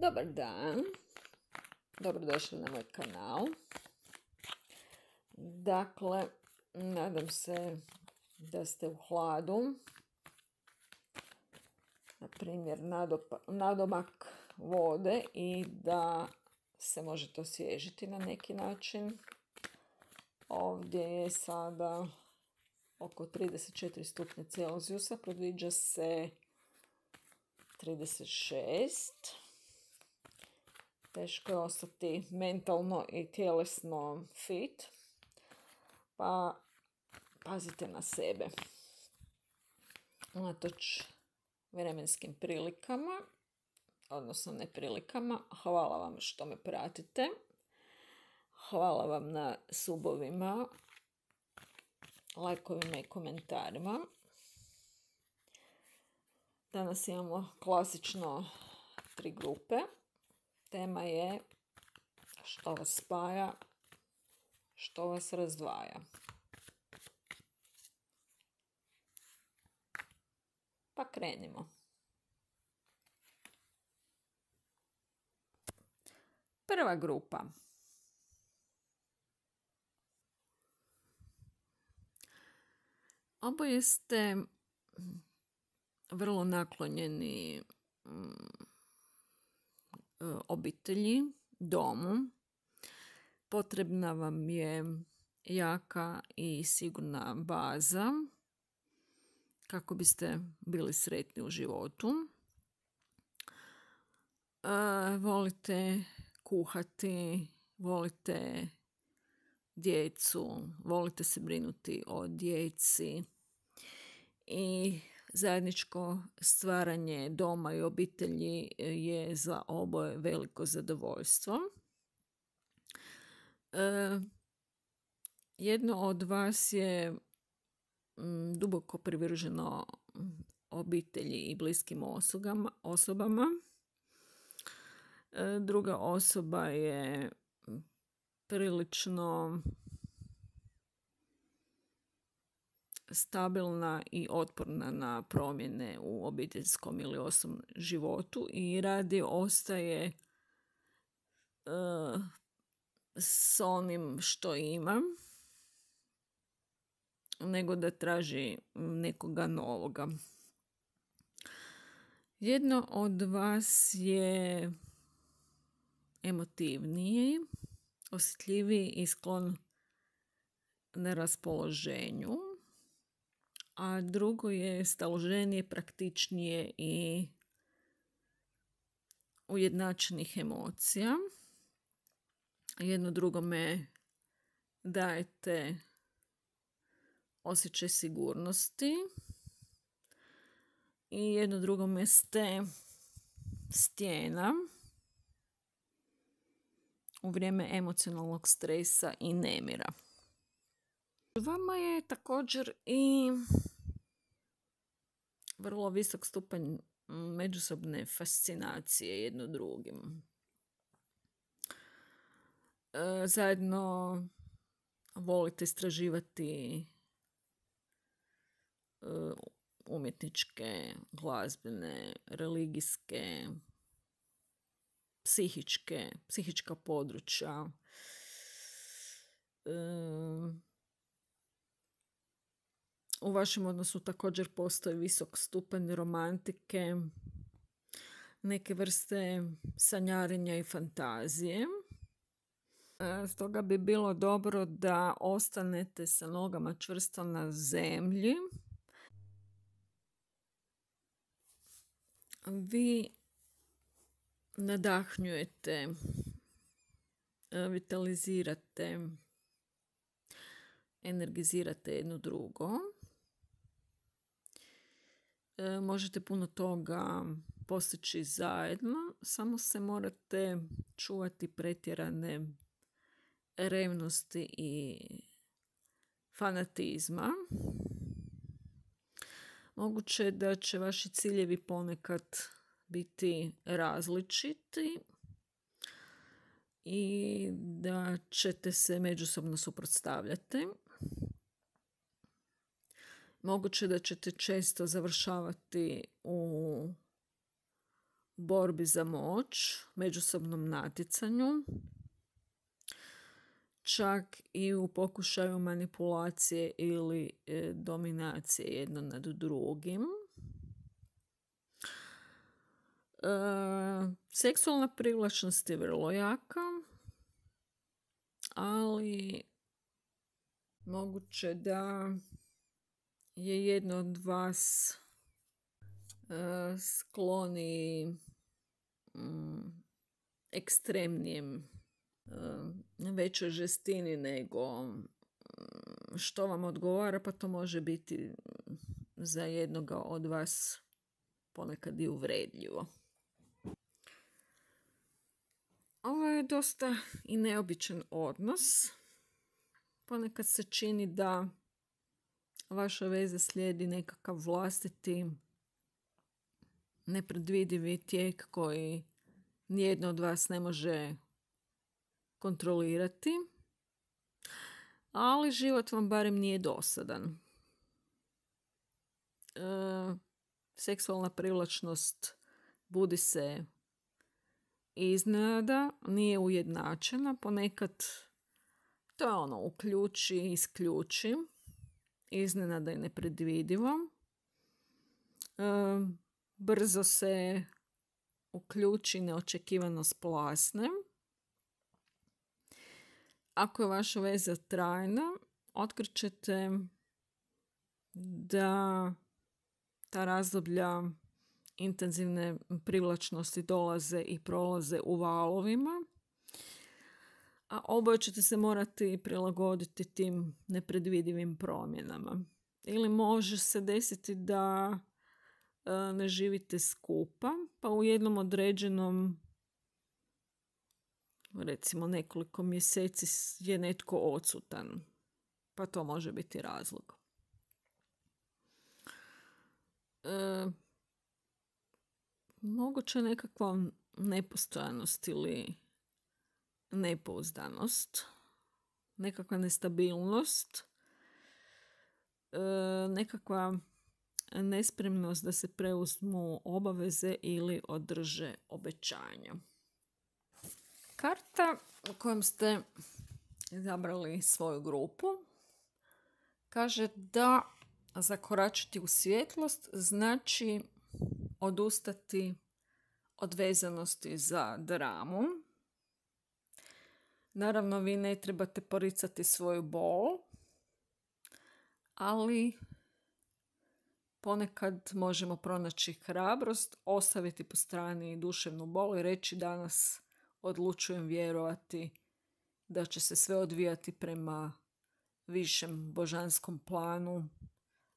Dobar dan, dobrodošli na moj kanal. Dakle, nadam se da ste u hladu, na primjer nadomak vode i da se možete osvježiti na neki način. Ovdje je sada oko 34 stupnja Celzijusa, predviđa se 36. Teško je ostati mentalno i tjelesno fit, pa pazite na sebe. Unatoč vremenskim prilikama, odnosno neprilikama, hvala vam što me pratite. Hvala vam na subovima, lajkovima i komentarima. Danas imamo klasično 3 grupe. Tema je što vas spaja, što vas razdvaja. Pa krenimo. Prva grupa. Oboje ste vrlo naklonjeni obitelji, domu. Potrebna vam je jaka i sigurna baza kako biste bili sretni u životu. Volite kuhati, volite djecu, volite se brinuti o djeci i zajedničko stvaranje doma i obitelji je za oboje veliko zadovoljstvo. Jedno od vas je duboko privrženo obitelji i bliskim osobama. Druga osoba je prilično stabilna i otporna na promjene u obiteljskom ili osobnom životu i radije ostaje s onim što ima nego da traži nekoga novoga. Jedno od vas je emotivniji, osjetljiviji i sklon na raspoloženju, a drugo je staloženije, praktičnije i ujednačenih emocija. Jedno drugome dajete osjećaj sigurnosti i jedno drugome ste stijena u vrijeme emocionalnog stresa i nemira. Vama je također i vrlo visok stupanj međusobne fascinacije jedno drugim. Zajedno volite istraživati umjetničke, glazbene, religijske, psihička područja. U vašem odnosu također postoji visok stupanj romantike, neke vrste sanjarenja i fantazije. Stoga bi bilo dobro da ostanete sa nogama čvrsto na zemlji. Vi nadahnjujete, vitalizirate, energizirate jedno drugo. Možete puno toga postići zajedno, samo se morate čuvati pretjerane revnosti i fanatizma. Moguće je da će vaši ciljevi ponekad biti različiti i da ćete se međusobno suprotstavljati. Moguće da ćete često završavati u borbi za moć, međusobnom natjecanju, čak i u pokušaju manipulacije ili dominacije jedno nad drugim. Seksualna privlačnost je vrlo jaka, ali moguće da je jedno od vas skloni ekstremnijem, većoj žestini nego što vam odgovara, pa to može biti za jednoga od vas ponekad i uvredljivo. Ovo je dosta i neobičan odnos. Ponekad se čini da vaša veza slijedi nekakav vlastiti nepredvidivi tijek koji nijedno od vas ne može kontrolirati, ali život vam barem nije dosadan. Seksualna privlačnost budi se iznenada, nije ujednačena, ponekad to je uključi, isključi, iznenada je nepredvidivo. Brzo se uključi, neočekivano splasne. Ako je vaša veza trajna, otkrićete da ta razdoblja intenzivne privlačnosti dolaze i prolaze u valovima, a oboje ćete se morati prilagoditi tim nepredvidivim promjenama. Ili može se desiti da ne živite skupa, pa u jednom određenom, recimo nekoliko mjeseci, je netko odsutan, pa to može biti razlog. Moguće nekakva nepostojanost ili nepouzdanost, nekakva nestabilnost, nekakva nespremnost da se preuzmu obaveze ili održe obećanja. Karta u kojom ste izabrali svoju grupu kaže da zakoračiti u svjetlost znači odustati od vezanosti za dramu. Naravno, vi ne trebate poricati svoju bol, ali ponekad možemo pronaći hrabrost, ostaviti po strani duševnu bol i reći danas odlučujem vjerovati da će se sve odvijati prema višem božanskom planu,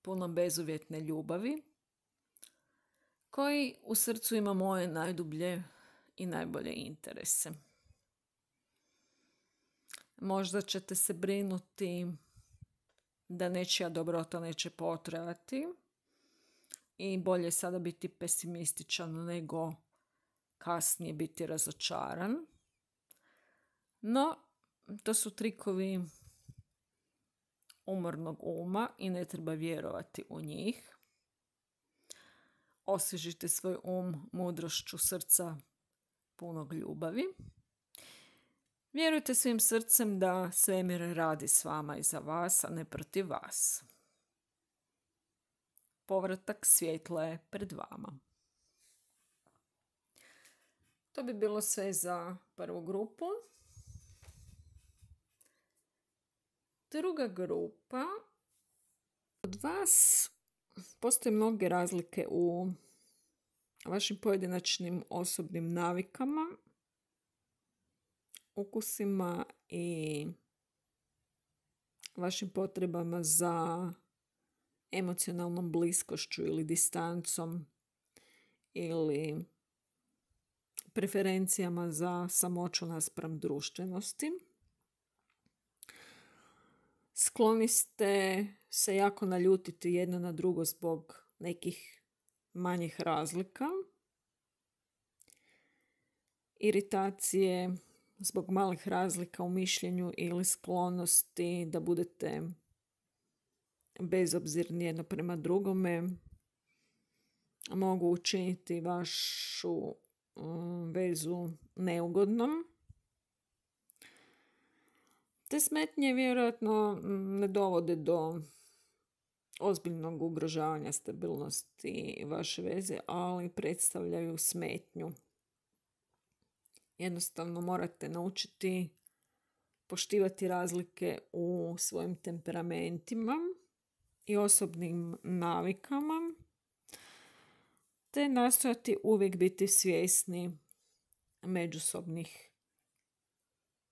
punom bezuvjetne ljubavi, koji u srcu ima moje najdublje i najbolje interese. Možda ćete se brinuti da nečija dobrota neće potrajati i bolje sada biti pesimističan nego kasnije biti razočaran. No, to su trikovi umornog uma i ne treba vjerovati u njih. Osvježite svoj mudrošću srca punog ljubavi. Vjerujte svim srcem da svemir radi s vama i za vas, a ne protiv vas. Povratak svjetla je pred vama. To bi bilo sve za prvu grupu. Druga grupa. Od vas postoje mnoge razlike u vašim pojedinačnim osobnim navikama, ukusima i vašim potrebama za emocionalnom bliskošću ili distancom ili preferencijama za samoću naspram društvenosti. Skloni ste se jako naljutiti jedno na drugo zbog nekih manjih razlika. Iritacije zbog malih razlika u mišljenju ili sklonosti da budete bezobzirni jedno prema drugome mogu učiniti vašu vezu neugodnom. Te smetnje vjerojatno ne dovode do ozbiljnog ugrožavanja stabilnosti vaše veze, ali predstavljaju smetnju. Jednostavno morate naučiti poštivati razlike u svojim temperamentima i osobnim navikama, te nastojati uvijek biti svjesni međusobnih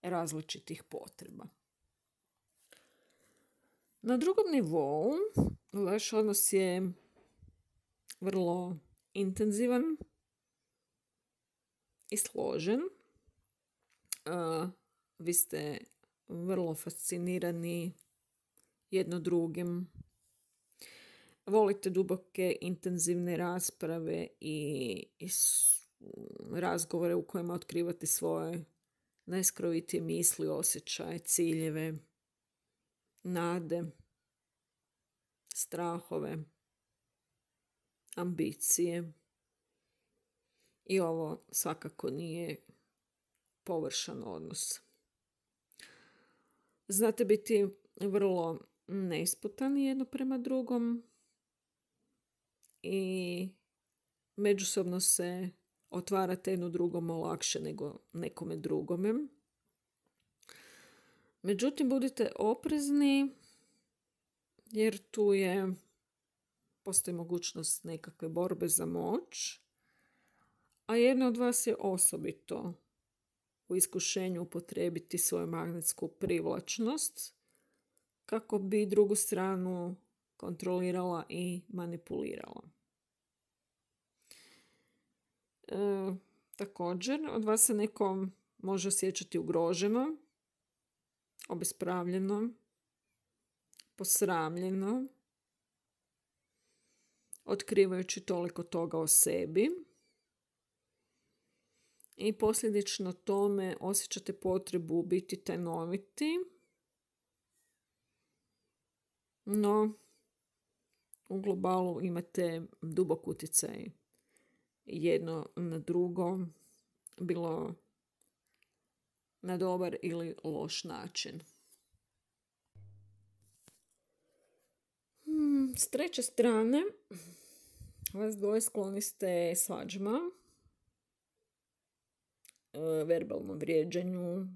različitih potreba. Na drugom nivou vaš odnos je vrlo intenzivan i složen. Vi ste vrlo fascinirani jedno drugim. Volite duboke, intenzivne rasprave i razgovore u kojima otkrivate svoje najskrovitije misli, osjećaje, ciljeve, nade, strahove, ambicije. I ovo svakako nije površan odnos. Znate biti vrlo neisputani jedno prema drugom i međusobno se otvarate jedno drugom lakše nego nekome drugome. Međutim, budite oprezni jer tu postoji mogućnost nekakve borbe za moć, a jedna od vas je osobito u iskušenju upotrijebiti svoju magnetsku privlačnost kako bi drugu stranu kontrolirala i manipulirala. Također, od vas se neko može osjećati ugroženo, obespravljeno, posramljeno, otkrivajući toliko toga o sebi. I posljedično tome osjećate potrebu biti tajnoviti, no u globalu imate dubok utjecaj jedno na drugo, bilo na dobar ili loš način. S treće strane, vas dvoje skloni ste svađama, verbalnom vrijeđanju,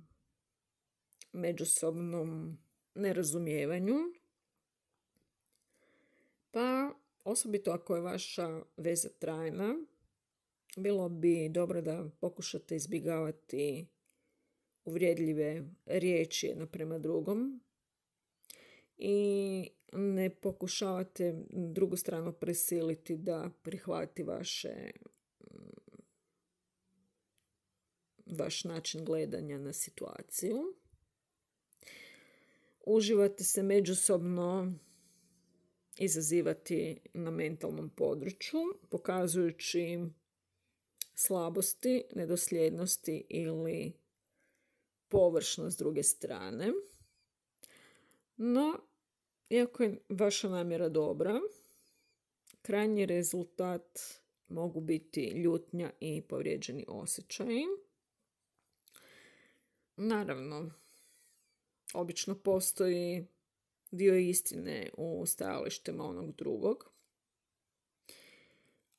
međusobnom nerazumijevanju. Pa, osobito ako je vaša veza trajna, bilo bi dobro da pokušate izbjegavati uvrijedljive riječi jedno prema drugom i ne pokušavate drugu stranu prisiliti da prihvati vaš način gledanja na situaciju. Uživate se međusobno izazivati na mentalnom području, pokazujući slabosti, nedosljednosti ili površnost druge strane. No, iako je vaša namjera dobra, krajnji rezultat mogu biti ljutnja i povrijeđeni osjećaji. Naravno, obično postoji dio istine u stajalištima onog drugog,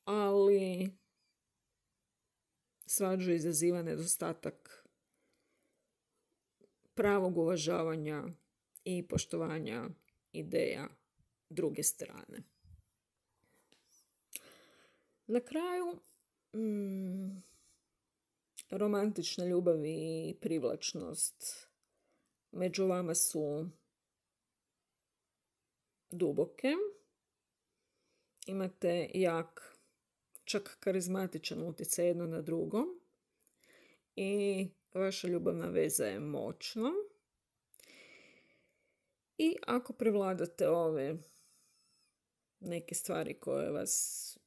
ali svađu izaziva nedostatak pravog uvažavanja i poštovanja ideja druge strane. Na kraju, romantična ljubav i privlačnost među vama su duboke. Imate jak, čak karizmatičan utjecaj jedno na drugo i vaša ljubavna veza je moćna. I ako prevladate ove neke stvari koje vas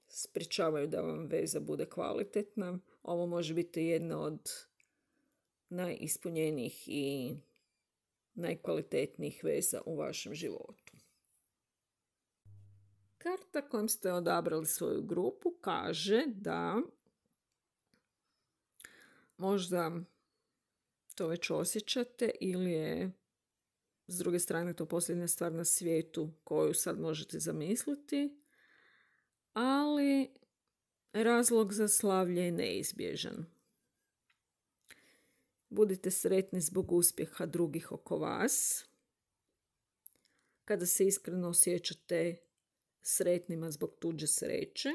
sprječavaju da vam veza bude kvalitetna, ovo može biti jedna od najispunjenijih i najkvalitetnijih veza u vašem životu. Karta kojom ste odabrali svoju grupu kaže da možda to već osjećate ili je s druge strane to posljednja stvar na svijetu koju sad možete zamisliti, ali razlog za slavlje je neizbježan. Budite sretni zbog uspjeha drugih oko vas. Kada se iskreno osjećate sretnima zbog tuđe sreće,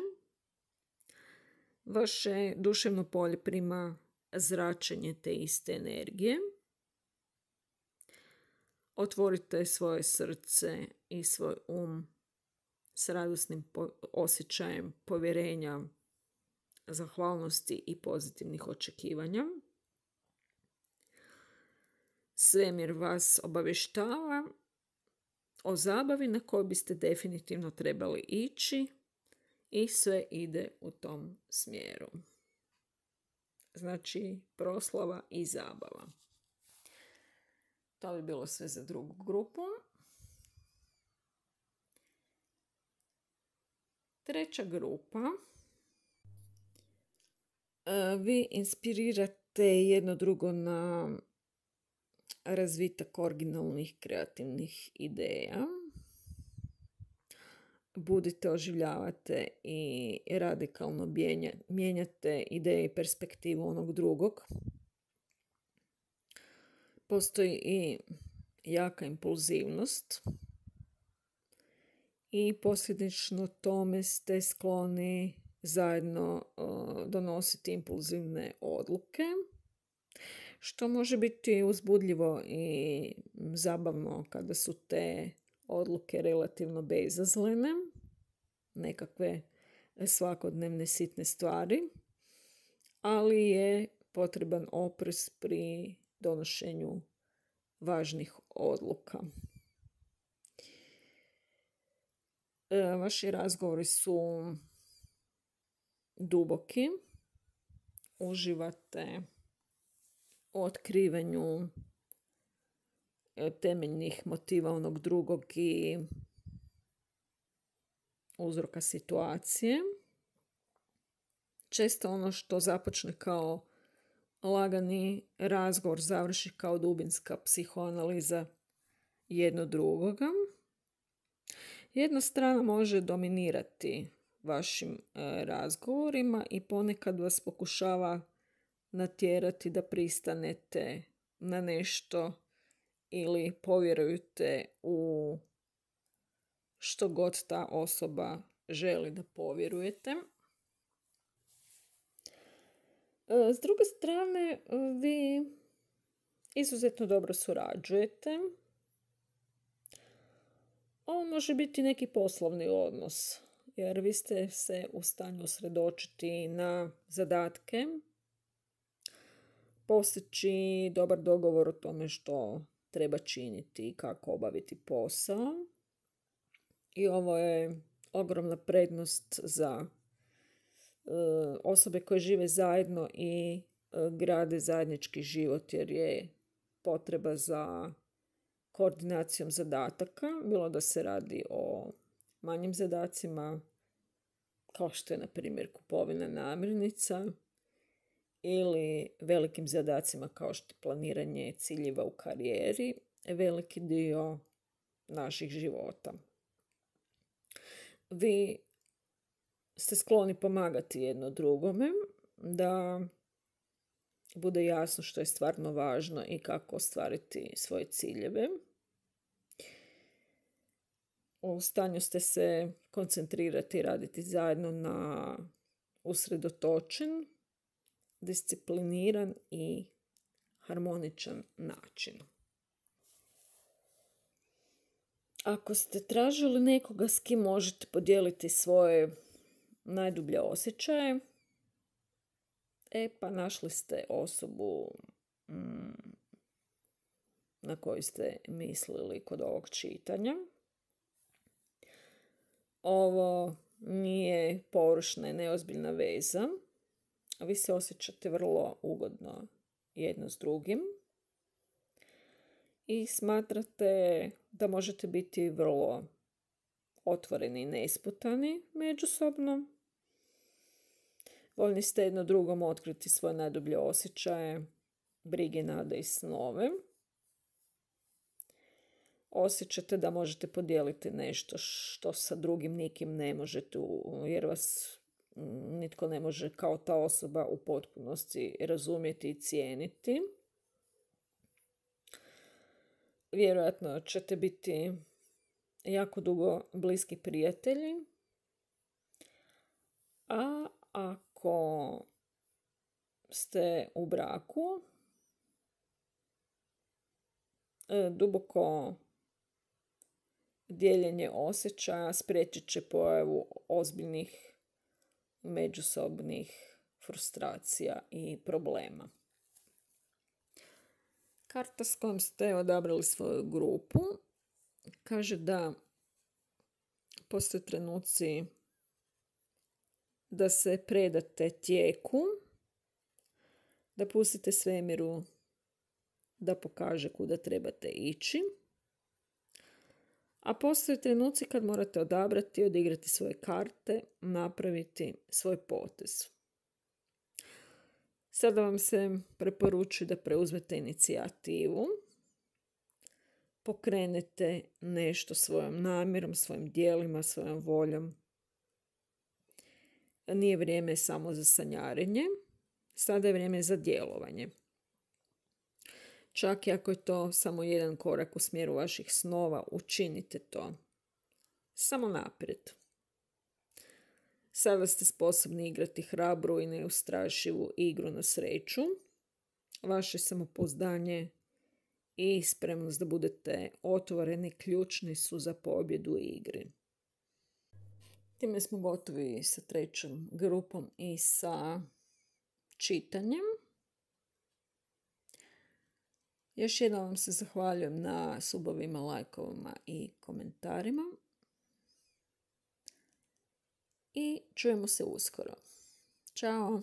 vaše duševno polje prima zračenje te iste energije. Otvorite svoje srce i svoj s radosnim osjećajem povjerenja, zahvalnosti i pozitivnih očekivanja. Svemir vas obavještava o zabavi na koju biste definitivno trebali ići i sve ide u tom smjeru. Znači, proslava i zabava. To bi bilo sve za drugu grupu. Treća grupa. Vi inspirirate jedno drugo na razvitak originalnih kreativnih ideja. Budite, oživljavate i radikalno mijenjate ideje i perspektivu onog drugog. Postoji i jaka impulzivnost i posljedično tome ste skloni zajedno donositi impulzivne odluke, što može biti uzbudljivo i zabavno kada su te odluke relativno bezazlene, nekakve svakodnevne sitne stvari, ali je potreban oprez pri donošenju važnih odluka. Vaši razgovori su duboki, uživate u otkrivanju temeljnih motiva onog drugog i uzroka situacije. Često ono što započne kao lagani razgovor završi kao dubinska psihoanaliza jedno drugoga. Jedna strana može dominirati vašim razgovorima i ponekad vas pokušava natjerati da pristanete na nešto ili povjerujete u što god ta osoba želi da povjerujete. S druge strane, vi izuzetno dobro surađujete. Ovo može biti neki poslovni odnos, jer vi ste se u stanju usredočiti na zadatke, postići dobar dogovor o tome što treba činiti i kako obaviti posao. I ovo je ogromna prednost za osobe koje žive zajedno i grade zajednički život, jer je potreba za koordinacijom zadataka, bilo da se radi o manjim zadacima, kao što je, na primjer, kupovina namirnica, ili velikim zadacima kao što je planiranje ciljeva u karijeri, veliki dio naših života. Vi ste skloni pomagati jedno drugome da bude jasno što je stvarno važno i kako ostvariti svoje ciljeve. U stanju ste se koncentrirati i raditi zajedno na usredotočen, discipliniran i harmoničan način. Ako ste tražili nekoga s kim možete podijeliti svoje najdublje osjećaje, pa našli ste osobu na koju ste mislili kod ovog čitanja. Ovo nije površna i neozbiljna veza. Vi se osjećate vrlo ugodno jedno s drugim i smatrate da možete biti vrlo otvoreni i nesputani međusobno. Voljni ste jedno drugom otkriti svoje najdublje osjećaje, brige, nade i snove. Osjećate da možete podijeliti nešto što sa drugim nikim ne možete, jer vas nitko ne može kao ta osoba u potpunosti razumjeti i cijeniti. Vjerojatno ćete biti jako dugo bliski prijatelji, a ako ste u braku, duboko dijeljenje osjećaja spriječit će pojavu ozbiljnih međusobnih frustracija i problema. Karta s kojom ste odabrali svoju grupu kaže da postoje trenuci da se predate tijeku, da pustite svemiru da pokaže kuda trebate ići. A postoje trenuci kad morate odabrati, odigrati svoje karte, napraviti svoj potez. Sada vam se preporučuje da preuzmete inicijativu, pokrenete nešto svojom namjerom, svojim djelima, svojom voljom. Nije vrijeme samo za sanjarenje, sada je vrijeme za djelovanje. Čak i ako je to samo jedan korak u smjeru vaših snova, učinite to. Samo naprijed. Sada ste sposobni igrati hrabru i neustrašivu igru na sreću. Vaše samopouzdanje i spremnost da budete otvoreni ključni su za pobjedu u igri. Time smo gotovi sa trećom grupom i sa čitanjem. Još jednom vam se zahvaljujem na subovima, lajkovima i komentarima. I čujemo se uskoro. Ćao!